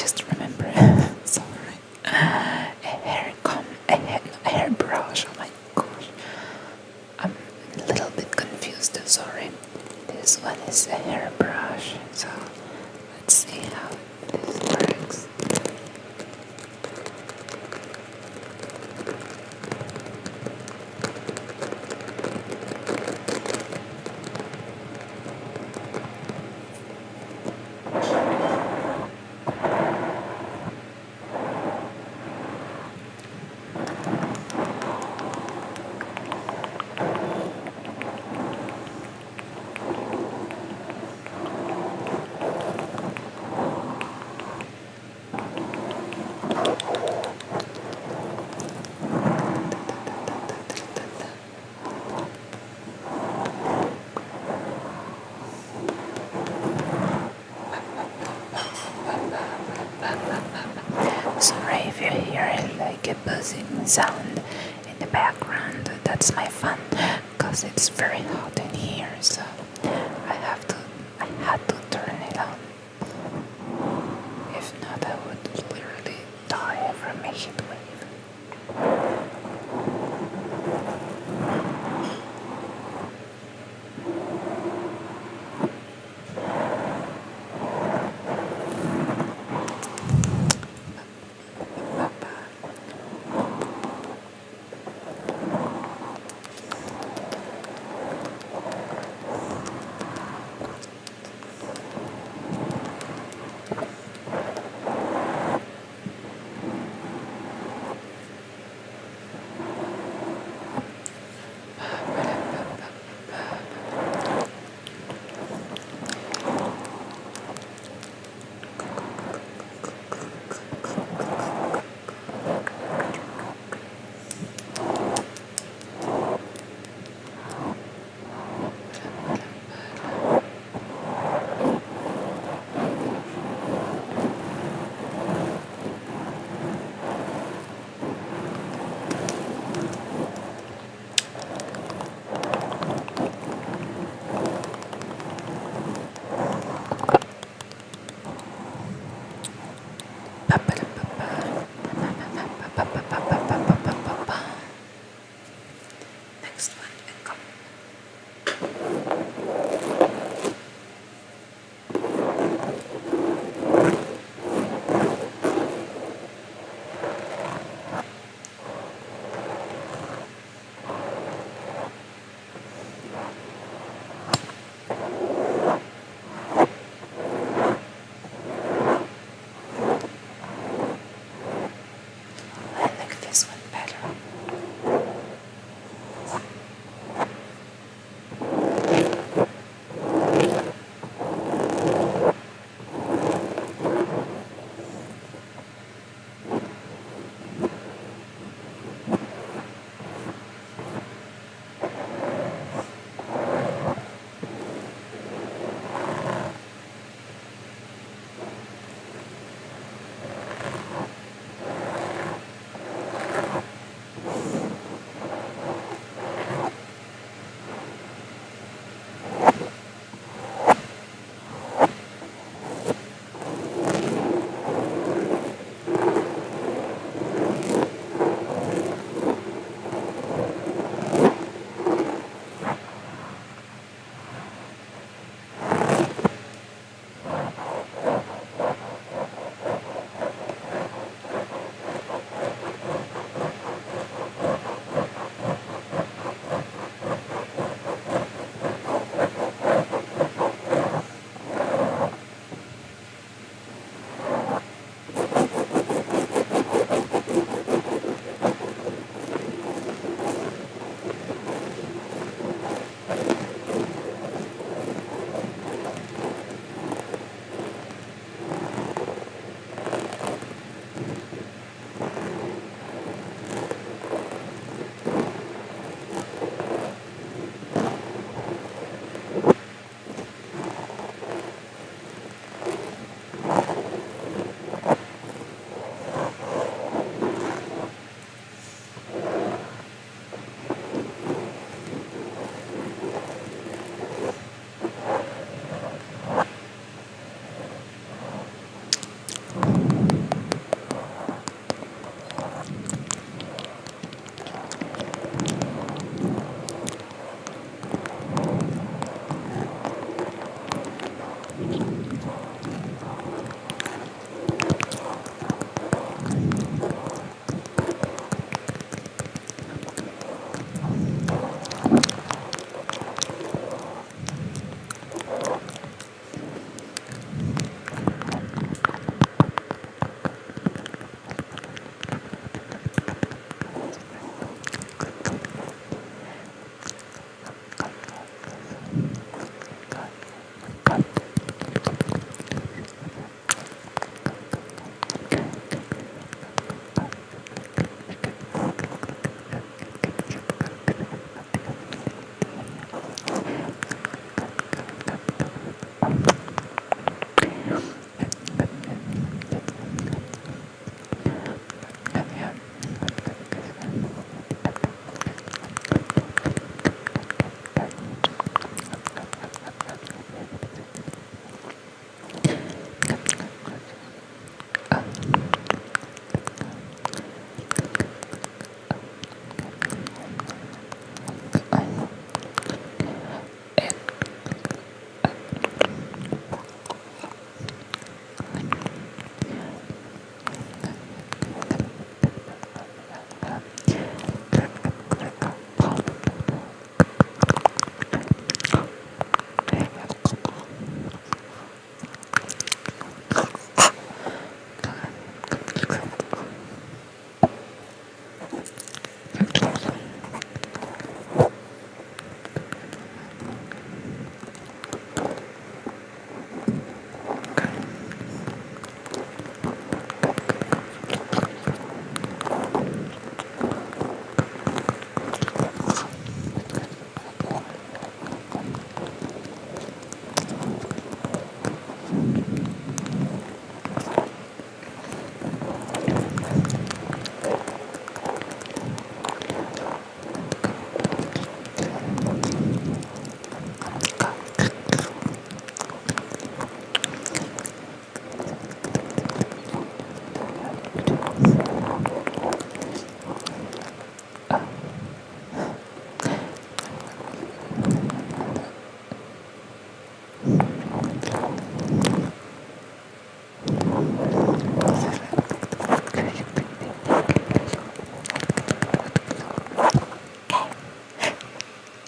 just remember. Sorry. A hairbrush. Oh my gosh. I'm a little bit confused. Sorry. This one is a hairbrush. So let's see how this works. Sorry if you hear like a buzzing sound in the background. That's my fan, because it's very hot in here, so I had to turn it on. If not, I would literally die from a heat wave.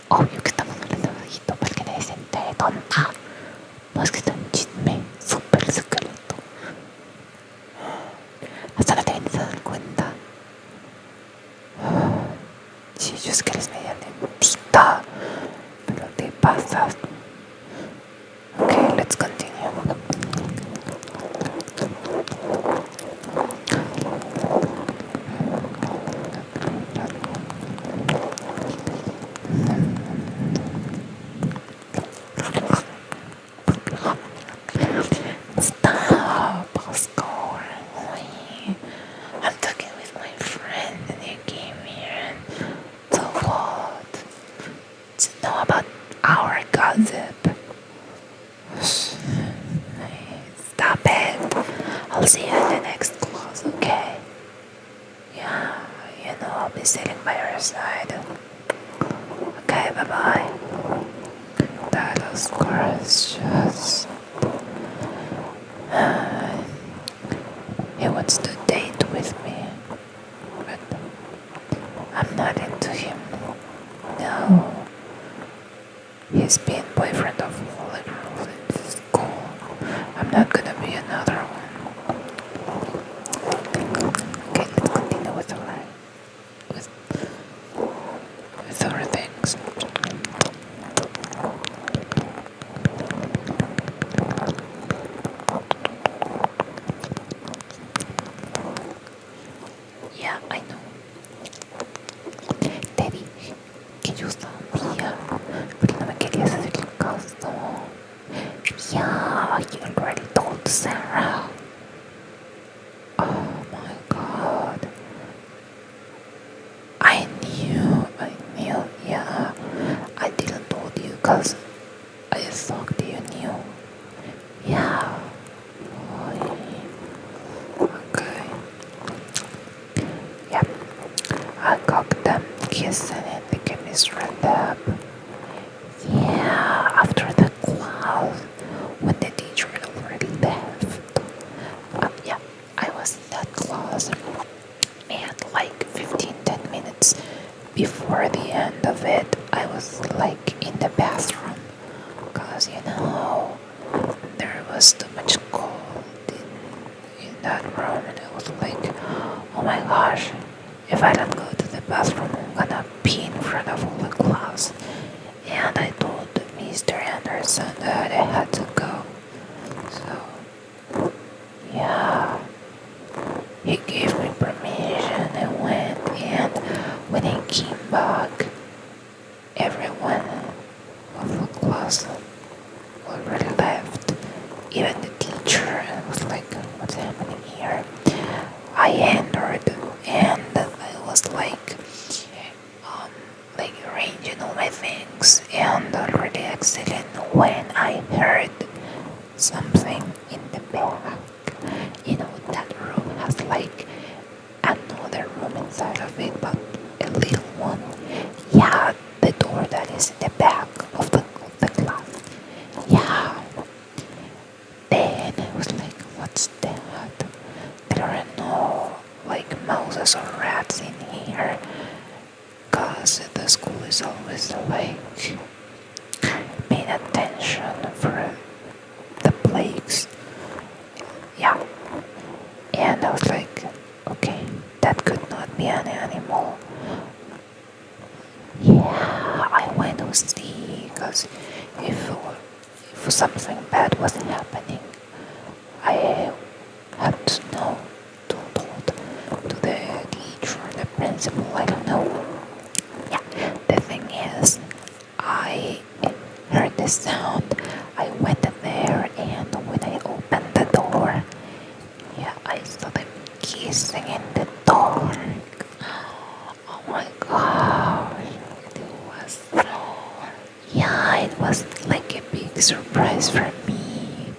Obvio que estamos hablando bajito porque nadie se entere, tonta. No es que está un chisme súper secreto. Hasta no te vienes a dar cuenta. Sí, yo es que eres media lentita, pero te pasas. Okay, let's continue. Stop, Oscar. I'm talking with my friend and he came here. So what? To know about our gossip. Stop it. I'll see you in the next class, okay? Yeah, you know I'll be sitting by your side. Okay, bye-bye. That was gorgeous. He wants to date with me, but I'm not into him. No. He's been boyfriend of all the girls in school. I'm not gonna be another one. Okay, let's continue with our things. Yeah, I know. Te dije que yo sabía, pero no me querías hacer caso. Yeah, you already told Sarah. Oh my god. I knew, yeah. I didn't told you because I thought you knew. Yeah. Okay. Yep. I got them kissing in the chemistry lab. Yeah, after the class, when the teacher had already left. Yeah, I was in that class. And like 10 minutes before the end of it, I was like in the bathroom. Because, there was too much cold in that room. And I was like, oh my gosh, if I don't go to the bathroom, I'm gonna pee in front of all the class. And I told Mr. Anderson that I had to go. So, yeah, he gave me permission. I went, and when I came back, everyone of the class already left. Even the teacher. And I was like, what's happening here? I entered, and I was like arranging all my things and already exiting when I heard something in the back. That room has like another room inside of it, but a little one. Yeah, the door that is in the back of the class. Yeah. Then I was like, what's that? There are no mouses or rats in here. Cause the school is always paying attention for the plagues. Yeah. And I was like, if something bad was happening, I had to know, to talk to the teacher, the principal, I don't know. Yeah, the thing is, I heard the sound, I went there, and when I opened the door, yeah, I saw them kissing in the dark. Oh my gosh, it was so, yeah, it was like a big surprise for me.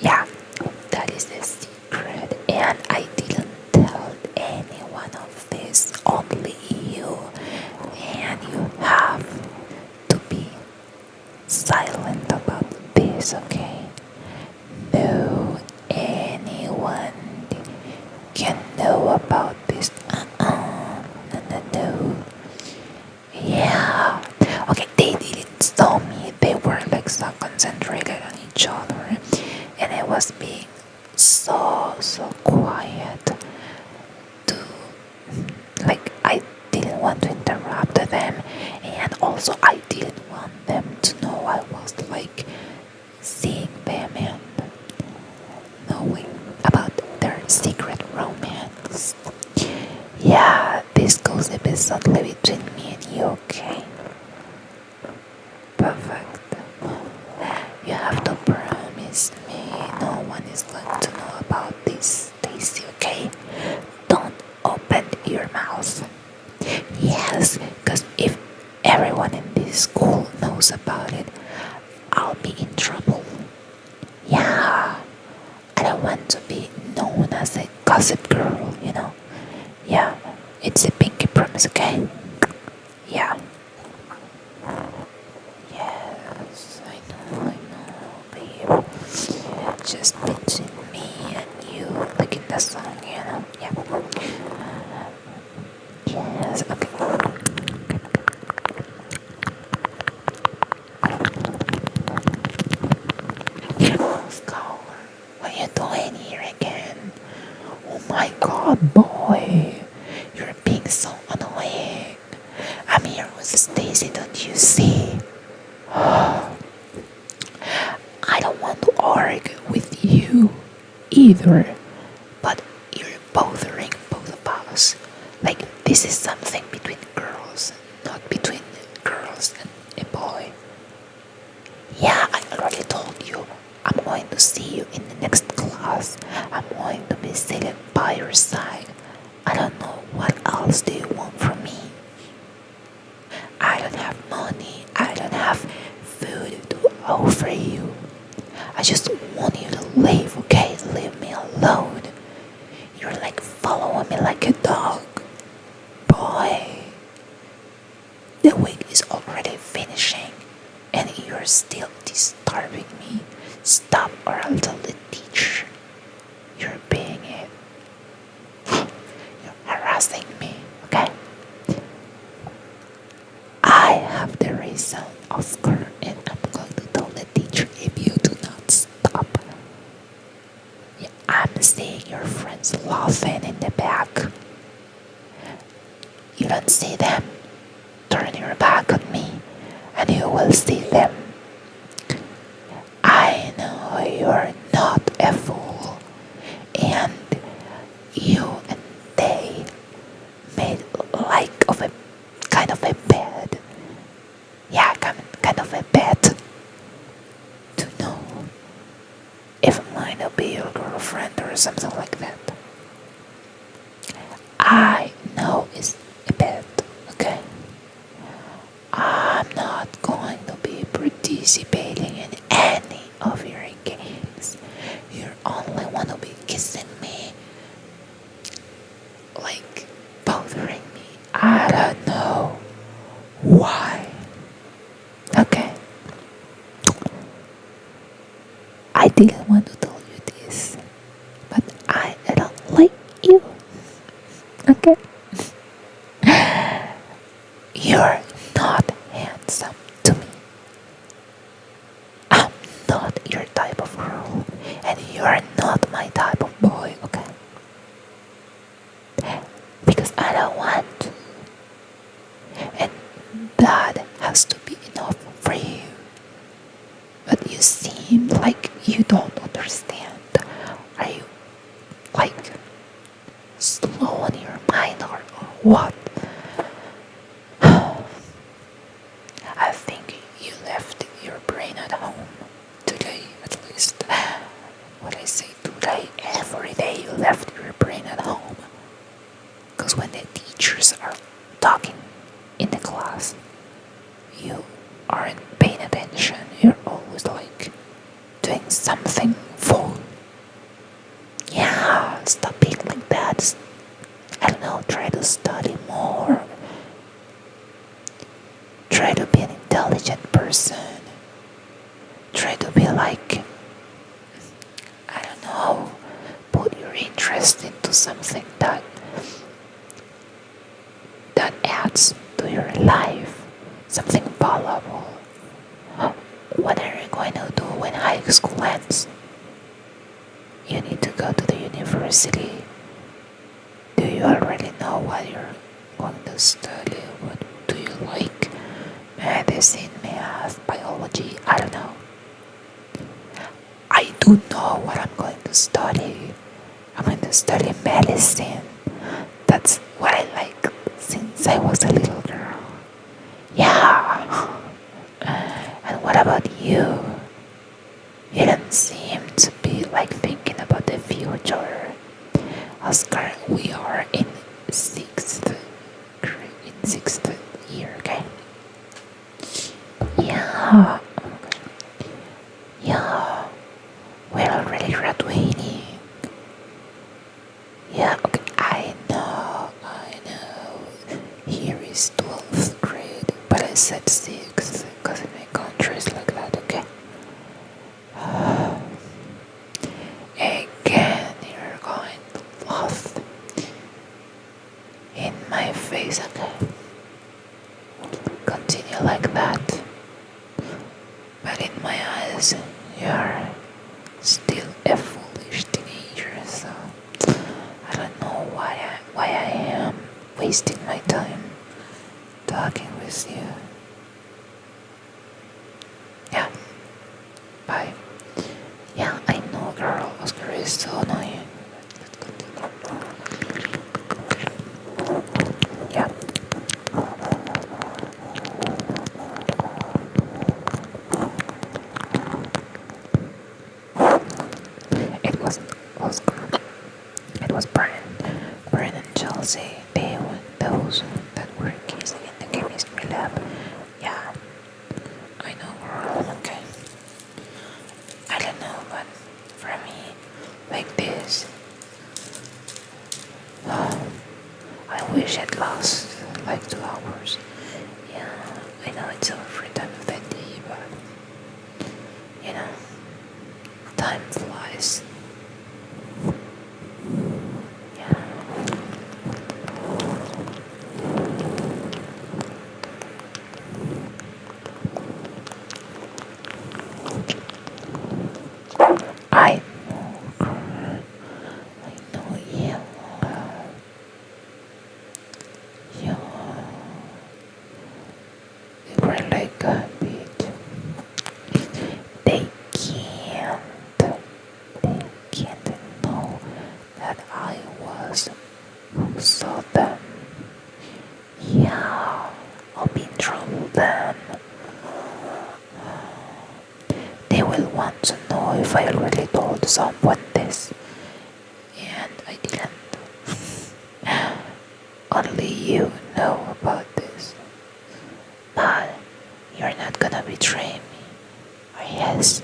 Yeah, that is the secret, and I didn't tell anyone of this, only you, and you have to be silent about this, okay? No anyone can know about this. No. Yeah. Okay, they didn't saw me. They were like so concentrated on each other, and I was being so quiet. To like, I didn't want to interrupt them, and also I didn't want them to know I was like seeing them and knowing about their secret romance. Yeah, this goes episodely between me and you, okay? Perfect. You have to promise me no one is going to know about this, Stacy, okay? Don't open your mouth. Yes, because if everyone in this school knows about it, I'll be in trouble. Yeah, I don't want to be known as a gossip girl, you know? Yeah, it's a pinky promise, okay? Yeah. Yes, I know, babe. Just between me and you, like in the song, you know? Yeah. Yes, okay. Oscar, what are you doing here again? Oh my god, boy. You're being so annoying. I'm here with Stacy, don't you see? I don't want to argue with you either, but you're bothering both of us. Like, this is something between girls, not between girls and a boy. Yeah, I already told you. I'm going to see you in the next class. I'm going to be sitting by your side. I don't know what else do you want from me. I don't have money. I don't have food to offer you. I just want you to leave, okay? Leave me alone. You're like following me like a dog. Boy, the week is already finishing and you're still disturbing me. Stop or I'll tell the teacher. You're being it. You're harassing me, okay? I have the reason, Oscar, and I'm going to tell the teacher if you do not stop. Yeah, I'm seeing your friends laughing in the back. You don't see them? Turn your back on me and you will see them. I know you're not a fool, and you and they made like of a kind of a bed. Yeah, kind of a bet to know if it might not be your girlfriend or something like that. I know it's a bet, okay? I'm not going to be participating in any of your games. You only want to be kissing me, like bothering me. I don't know why. Okay. I didn't want to tell you this, but I don't like you. Okay. You're not handsome to me. I'm not your type of girl, and you're not my type of boy, okay? Because I don't want to. And that has to be enough for you. But you see, slow on your mind or what? I think you left your brain at home today, at least. What I say today, every day you left your brain at home. Because when the teachers are talking in the class, you aren't paying attention. You're always like doing something full. Yeah, stop being like that. I don't know, try to study more. Try to be an intelligent person. Try to be like, I don't know, put your interest into something that adds to your life, something valuable. What are you going to do when high school ends? You need to go to the university. Do you already know what you're going to study? What do you like? Medicine, math, biology, I don't know. I do know what I'm going to study. I'm going to study medicine. That's what I like since I was a little girl. Yeah. And what about you? You don't seem to be like thinking about the future. Oscar, we are in sixth year, okay? Yeah. Yeah. We're already graduating. Yeah, okay. I know. Here is 12th grade, but I said 6th because in my country it's like that, okay? Again, you're going to laugh in my face, okay? Continue like that. But in my eyes, you're still a foolish teenager, so I don't know why I am wasting my time talking with you. Yeah, bye. Yeah, I know, girl. Oscar is so annoying. Let's continue. Yeah. It wasn't Oscar. It was Brian. Brian and Chelsea. They were those that were kissing in the chemistry lab. Yeah. I know, girl. Okay. I don't know, but for me, like this, I wish it lasts like 2 hours. Yeah, I know it's our free time of the day, but you know, time flies. Yeah. I know, girl. I know, yeah. Yeah. They were like a bit. They can't know that I was who saw them. Yeah, I'll be in trouble then. They will want to know if I already told someone this. And I didn't. Only you know about this. But you're not gonna betray me. Or yes?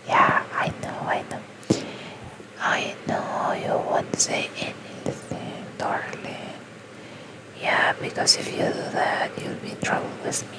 Yeah, I know. I know you won't say anything, darling. Yeah, because if you do that, you'll be in trouble with me.